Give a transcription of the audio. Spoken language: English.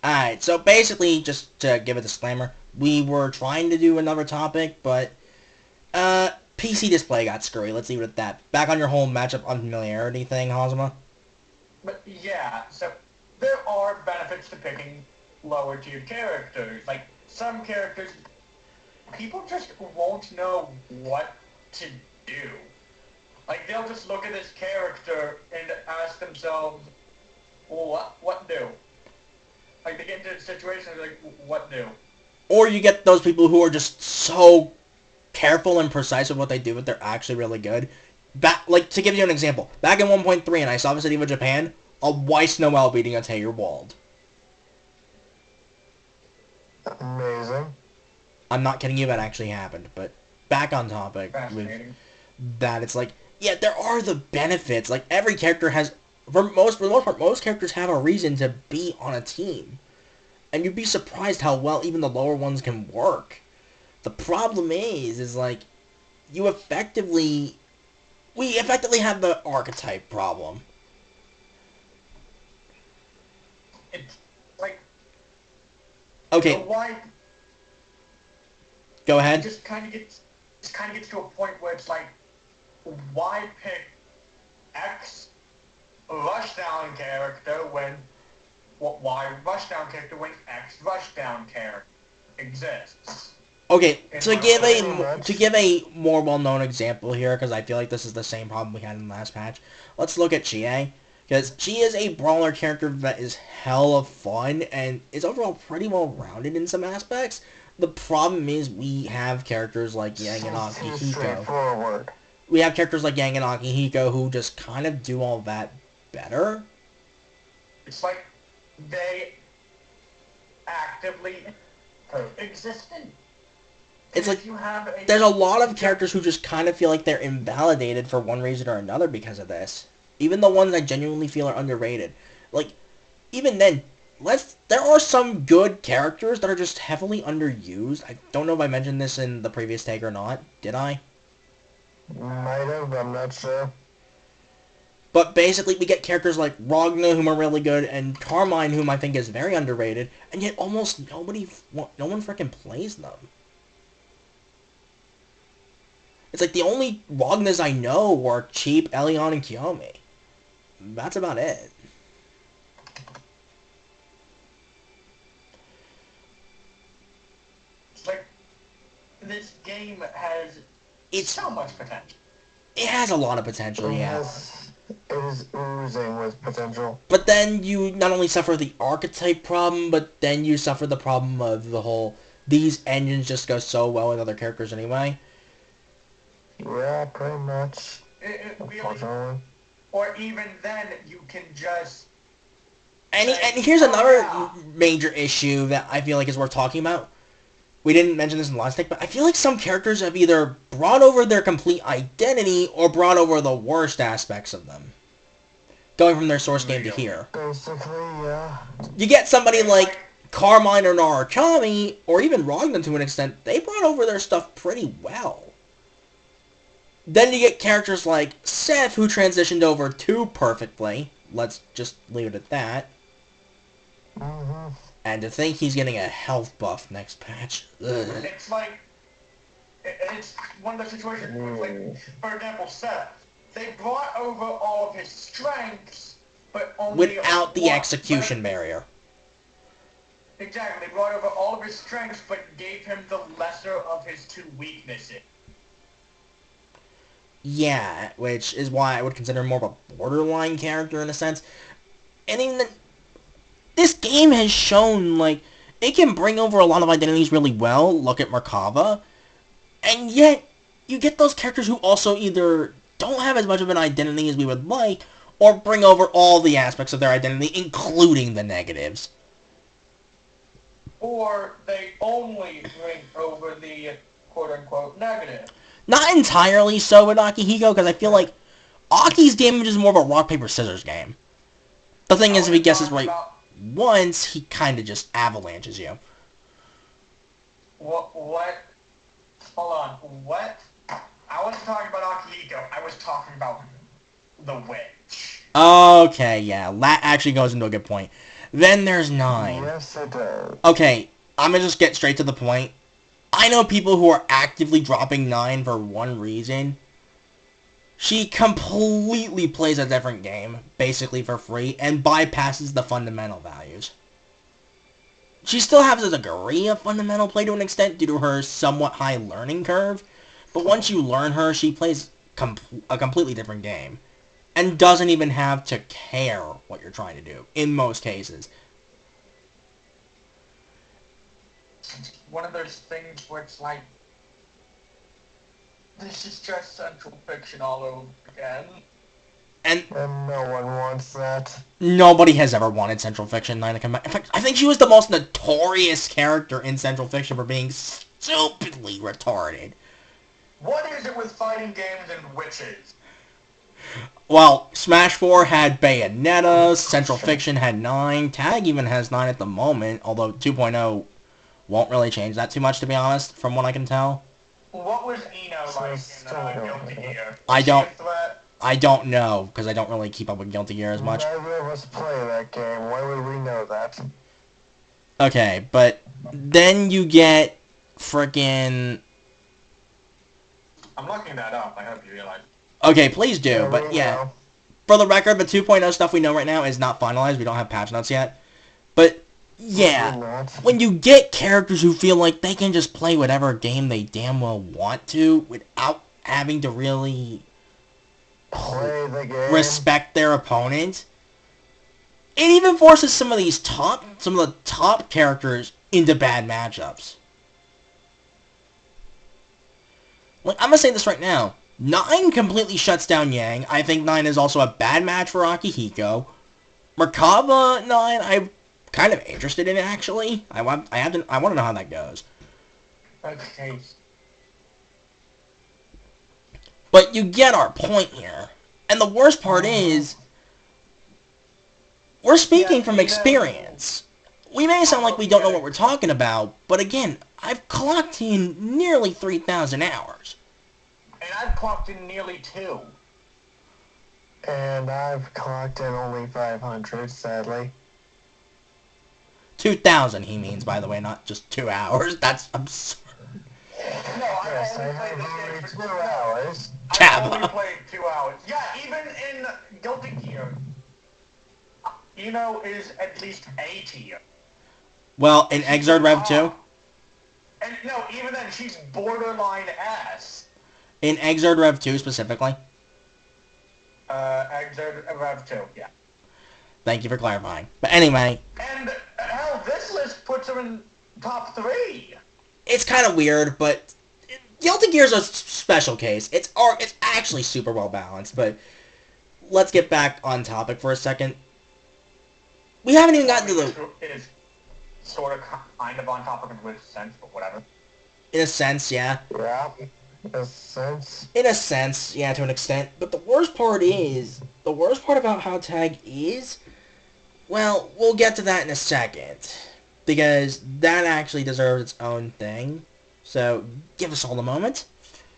Alright, so basically, just to give a disclaimer, we were trying to do another topic, but, PC display got screwy. Let's leave it at that. Back on your whole matchup unfamiliarity thing, Hazama. But yeah, so there are benefits to picking lower tiered characters. Like some characters, people just won't know what to do. Like they'll just look at this character and ask themselves, well, what do? Like they get into situations like, what do? Or you get those people who are just so careful and precise with what they do, but they're actually really good. Like, to give you an example, back in 1.3 and I saw the City of Japan, a Weiss Noel beating a Taylor Wald. Amazing. I'm not kidding you, that actually happened, but back on topic with that, it's like, yeah, there are the benefits. Like, every character has, for the most part, most characters have a reason to be on a team. And you'd be surprised how well even the lower ones can work. The problem is like, we effectively have the archetype problem. It's like, Okay, why? go ahead. It just kind of gets to a point where it's like, why pick X rushdown character when why rushdown character when X rushdown character exists? Okay, In to my give opinion. a more well-known example here, because I feel like this is the same problem we had in the last patch, let's look at Chie. Because she is a brawler character that is hella fun, and is overall pretty well-rounded in some aspects. The problem is we have characters like Yang and Seems too Akihiko. straightforward. We have characters like Yang and Akihiko who just kind of do all that better. It's like they actively existed. It's like, If you have there's a lot of characters who just kind of feel like they're invalidated for one reason or another because of this. Even the ones I genuinely feel are underrated. Like, even then, there are some good characters that are just heavily underused. I don't know if I mentioned this in the previous tag or not. Did I? Might have, I'm not sure. But basically, we get characters like Ragna, whom are really good, and Carmine, whom I think is very underrated, and yet almost no one freaking plays them. It's like the only Ragnas I know are Cheap, Elion, and Kiyomi. That's about it. It's like this game has It's so much potential. It has a lot of potential, yeah. It is oozing with potential. But then you not only suffer the archetype problem, but then you suffer the problem of the whole, these engines just go so well with other characters anyway. Yeah, pretty much. It really, Unfortunately. or even then, you can just And say, here's oh another yeah, major issue that I feel like is worth talking about. We didn't mention this in the last take, but I feel like some characters have either brought over their complete identity or brought over the worst aspects of them. Going from their source game to here. Basically, yeah. You get somebody it's like like Carmine or Narukami, or even Rognan to an extent, they brought over their stuff pretty well. Then you get characters like Seth, who transitioned over too perfectly. Let's just leave it at that. Mm-hmm. And to think he's getting a health buff next patch. Ugh. it's like it's one of those situations where, like, for example, Seth. They brought over all of his strengths, but only Without the one. execution barrier. Exactly, they brought over all of his strengths, but gave him the lesser of his two weaknesses. Yeah, which is why I would consider him more of a borderline character in a sense. And even this game has shown, like, it can bring over a lot of identities really well. Look at Merkava. And yet, you get those characters who also either don't have as much of an identity as we would like, or bring over all the aspects of their identity, including the negatives. Or they only bring over the quote-unquote negative. Not entirely so with Akihiko, because I feel like Aki's game is more of a rock, paper, scissors game. The thing is, if he guesses right once, he kind of just avalanches you. What? Hold on. What? I wasn't talking about Akihiko. I was talking about the witch. Okay, yeah, that actually goes into a good point. Then there's 9. Yes, it does. Okay, I'm gonna just get straight to the point. I know people who are actively dropping 9 for one reason. She completely plays a different game, basically for free, and bypasses the fundamental values. She still has a degree of fundamental play to an extent due to her somewhat high learning curve, but once you learn her, she plays a completely different game, and doesn't even have to care what you're trying to do, in most cases. It's one of those things where it's like, this is just Central Fiction all over again. And no one wants that. nobody has ever wanted Central Fiction 9 to come back. In fact, I think she was the most notorious character in Central Fiction for being stupidly retarded. What is it with fighting games and witches? Well, Smash 4 had Bayonetta, Central Fiction had 9, Tag even has 9 at the moment, although 2.0 won't really change that too much, to be honest, from what I can tell. What was Eno like in Guilty Gear? I don't know, because I don't really keep up with Guilty Gear as much. Neither of us play that game. Why would we know that? Okay, but then you get frickin'... I'm looking that up. I hope you realize. Okay, please do, Yeah, but we yeah. know. For the record, the 2.0 stuff we know right now is not finalized. We don't have patch notes yet. But, yeah. We're not. When you get characters who feel like they can just play whatever game they damn well want to without having to really Play the game. respect their opponent, it even forces some of the top characters into bad matchups. Like, I'm gonna say this right now. 9 completely shuts down Yang. I think 9 is also a bad match for Akihiko. Merkaba 9, I'm kind of interested in it, actually. I want to know how that goes. Okay. But you get our point here. And the worst part is, we're speaking from experience. We may sound like we don't know what we're talking about, but again, I've clocked in nearly 3,000 hours. And I've clocked in nearly 2. And I've clocked in only 500, sadly. 2,000, he means, by the way, not just 2 hours. That's absurd. No, Yes, I I only played have this only game for 2 2 hours. hours. I only Tabba. played 2 hours. Yeah, even in Guilty Gear, Eno is at least A tier. Well, in Exard Rev 2? And no, even then, she's borderline S. In Exard Rev 2 specifically? Exert Rev 2, yeah. Thank you for clarifying. But anyway, And hell, this list puts her in top 3. it's kind of weird, but Guilty Gear's a special case. It's actually super well balanced, but let's get back on topic for a second. We haven't even gotten to the... It is sort of kind of on topic in a sense, but whatever. In a sense, yeah. Yeah, in a sense. In a sense, yeah, to an extent. But the worst part about how Tag is, well, we'll get to that in a second. Because that actually deserves its own thing. So, give us all a moment.